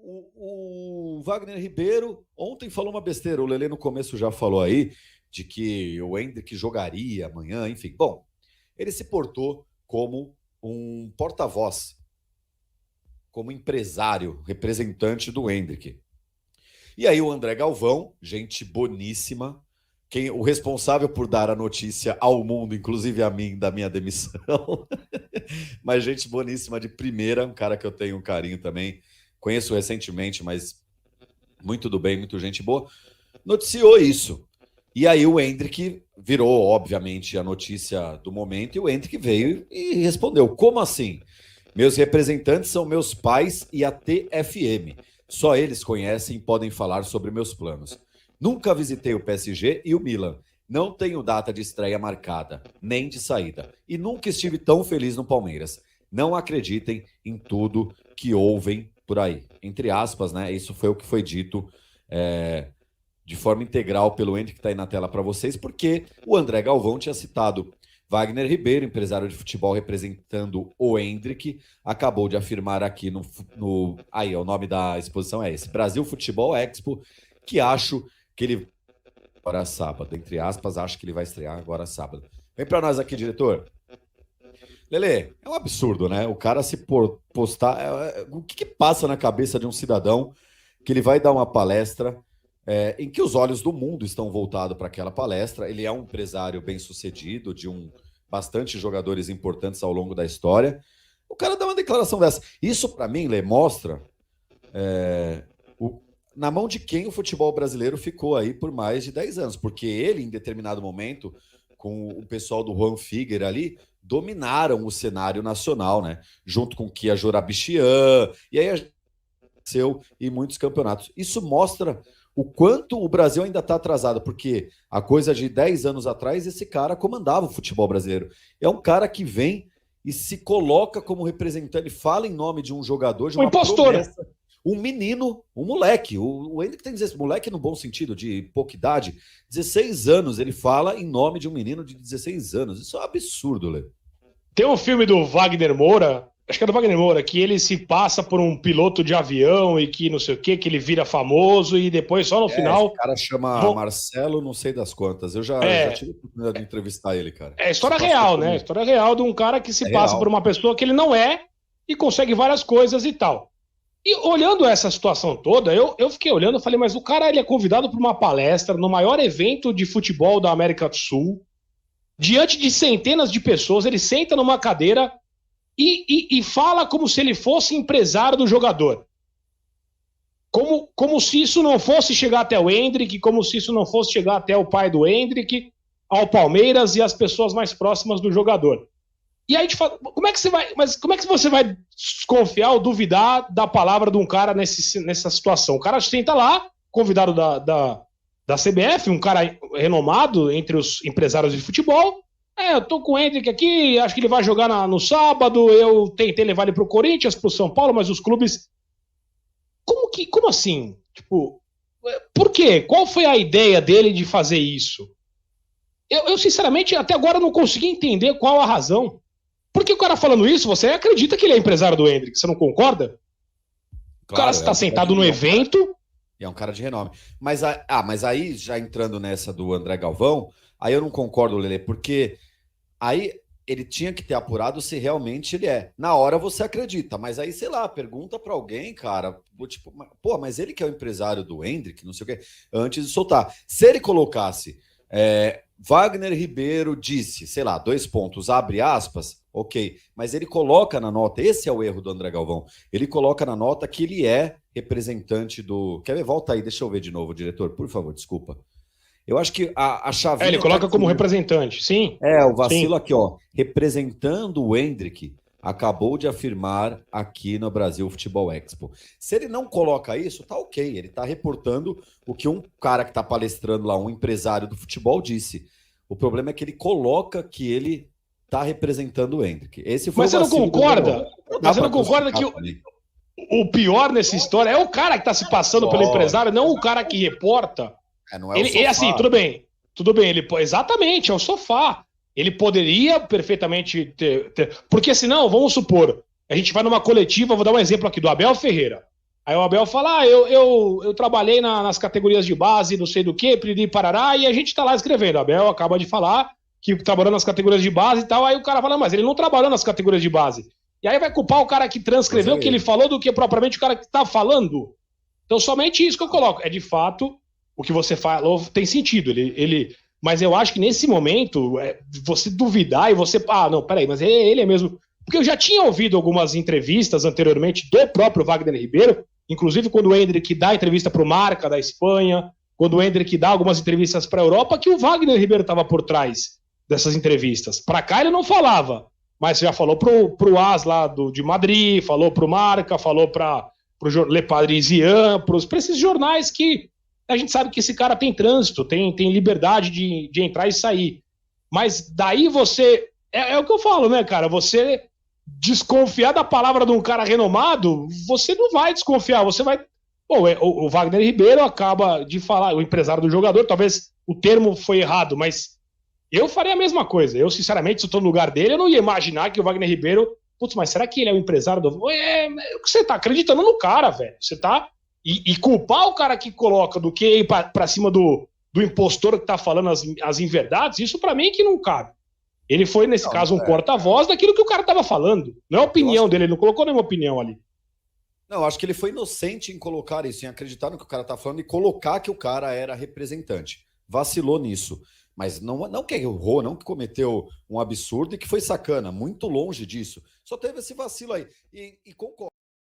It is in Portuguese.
o Wagner Ribeiro ontem falou uma besteira. O Lelê no começo já falou aí de que o Endrick jogaria amanhã, enfim. Bom, ele se portou como um porta-voz, como empresário, representante do Endrick. E aí o André Galvão, gente boníssima, o responsável por dar a notícia ao mundo, inclusive a mim, da minha demissão, mas gente boníssima de primeira, um cara que eu tenho um carinho também, conheço recentemente, mas muito do bem, muito gente boa, noticiou isso. E aí o Endrick virou, obviamente, a notícia do momento, e o Endrick veio e respondeu: como assim? Meus representantes são meus pais e a TFM. Só eles conhecem e podem falar sobre meus planos. Nunca visitei o PSG e o Milan. Não tenho data de estreia marcada, nem de saída. E nunca estive tão feliz no Palmeiras. Não acreditem em tudo que ouvem por aí. Entre aspas, né? Isso foi o que foi dito de forma integral pelo Endrick, que está aí na tela para vocês, porque o André Galvão tinha citado Wagner Ribeiro, empresário de futebol representando o Endrick, acabou de afirmar aqui aí, o nome da exposição é esse, Brasil Futebol Expo, que acho que ele agora sábado, entre aspas, acho que ele vai estrear agora sábado. Vem para nós aqui, diretor. Lelê, é um absurdo, né? O cara se postar... o que passa na cabeça de um cidadão que ele vai dar uma palestra em que os olhos do mundo estão voltados para aquela palestra? Ele é um empresário bem-sucedido, de bastante jogadores importantes ao longo da história. O cara dá uma declaração dessa. Isso, para mim, Lê, mostra na mão de quem o futebol brasileiro ficou aí por mais de 10 anos, porque ele, em determinado momento, com o pessoal do Juan Figuer ali, dominaram o cenário nacional, né? Junto com Kia Jorabichian, e aí aconteceu em muitos campeonatos. Isso mostra o quanto o Brasil ainda está atrasado, porque a coisa de 10 anos atrás, esse cara comandava o futebol brasileiro. É um cara que vem e se coloca como representante, fala em nome de um jogador, de uma promessa, um menino, um moleque. O Endrick tem 16, moleque no bom sentido, de pouca idade, 16 anos, ele fala em nome de um menino de 16 anos. Isso é um absurdo, Lê. Tem um filme do Wagner Moura, acho que é do Wagner Moura, que ele se passa por um piloto de avião e que não sei o que ele vira famoso e depois só no final... O cara chama Marcelo não sei das quantas. Eu já tive a oportunidade de entrevistar ele, cara. É história real, né? História real de um cara que se passa por uma pessoa que ele não é e consegue várias coisas e tal. E olhando essa situação toda, eu fiquei olhando e falei, mas o cara ele é convidado para uma palestra no maior evento de futebol da América do Sul, diante de centenas de pessoas, ele senta numa cadeira e fala como se ele fosse empresário do jogador. Como se isso não fosse chegar até o Endrick, como se isso não fosse chegar até o pai do Endrick, ao Palmeiras e às pessoas mais próximas do jogador. E aí a gente fala, como é que você vai desconfiar ou duvidar da palavra de um cara nessa situação? O cara senta lá, convidado da CBF, um cara renomado entre os empresários de futebol. Eu tô com o Endrick aqui, acho que ele vai jogar no sábado, eu tentei levar ele pro Corinthians, pro São Paulo, mas os clubes... Como assim? Tipo, por quê? Qual foi a ideia dele de fazer isso? Eu sinceramente, até agora não consegui entender qual a razão. Porque o cara falando isso, você acredita que ele é empresário do Endrick, você não concorda? Claro, o cara está sentado no evento... E é um cara de renome. Mas aí, já entrando nessa do André Galvão, aí eu não concordo, Lelê, porque aí ele tinha que ter apurado se realmente ele é. Na hora você acredita, mas aí, sei lá, pergunta pra alguém, cara, tipo, pô, mas ele que é o empresário do Endrick, não sei o quê, antes de soltar. Se ele colocasse, Wagner Ribeiro disse, sei lá, 2 pontos, abre aspas, ok, mas ele coloca na nota, esse é o erro do André Galvão, ele coloca na nota que ele é representante do... Quer ver? Volta aí, deixa eu ver de novo, diretor, por favor, desculpa. Eu acho que a chavinha... ele coloca como representante, sim. O vacilo aqui, ó. Representando o Endrick, acabou de afirmar aqui no Brasil Futebol Expo. Se ele não coloca isso, tá ok. Ele tá reportando o que um cara que tá palestrando lá, um empresário do futebol, disse. O problema é que ele coloca que ele tá representando o Endrick. Esse foi Mas você não concorda? Mas você não concorda que o pior nessa história é o cara que tá se passando pelo empresário, não o cara que reporta. Não é ele, assim, tudo bem, exatamente, é o sofá. Ele poderia perfeitamente ter... Porque senão, vamos supor, a gente vai numa coletiva, vou dar um exemplo aqui, do Abel Ferreira. Aí o Abel fala, eu trabalhei nas categorias de base, não sei do que, piriri parará, e a gente tá lá escrevendo. O Abel acaba de falar que trabalhou nas categorias de base e tal, aí o cara fala, mas ele não trabalhou nas categorias de base. E aí vai culpar o cara que transcreveu o que ele falou do que propriamente o cara que tá falando. Então somente isso que eu coloco. É de fato, o que você falou tem sentido. Mas eu acho que nesse momento, você duvidar e você... Ah, não, peraí, mas ele é mesmo... Porque eu já tinha ouvido algumas entrevistas anteriormente do próprio Wagner Ribeiro, inclusive quando o Endrick dá entrevista para o Marca da Espanha, quando o Endrick dá algumas entrevistas para a Europa, que o Wagner Ribeiro estava por trás dessas entrevistas. Para cá ele não falava, mas já falou pro AS lá de Madrid, falou pro Marca, falou para o Le Parisien, para esses jornais que a gente sabe que esse cara tem trânsito, tem liberdade de entrar e sair. Mas daí você... É o que eu falo, né, cara? Você desconfiar da palavra de um cara renomado, você não vai desconfiar, você vai... Bom, o Wagner Ribeiro acaba de falar, o empresário do jogador, talvez o termo foi errado, mas eu faria a mesma coisa. Eu, sinceramente, se eu estou no lugar dele, eu não ia imaginar que o Wagner Ribeiro... Putz, mas será que ele é o empresário do... Você tá acreditando no cara, velho. Você tá... E culpar o cara que coloca do que ir pra cima do impostor que tá falando as inverdades, isso pra mim é que não cabe. Ele foi, nesse caso, um porta-voz daquilo que o cara tava falando. Não é a opinião dele, ele não colocou nenhuma opinião ali. Não, acho que ele foi inocente em colocar isso, em acreditar no que o cara tá falando e colocar que o cara era representante. Vacilou nisso. Mas não que errou, não que cometeu um absurdo e que foi sacana. Muito longe disso. Só teve esse vacilo aí. E concordo.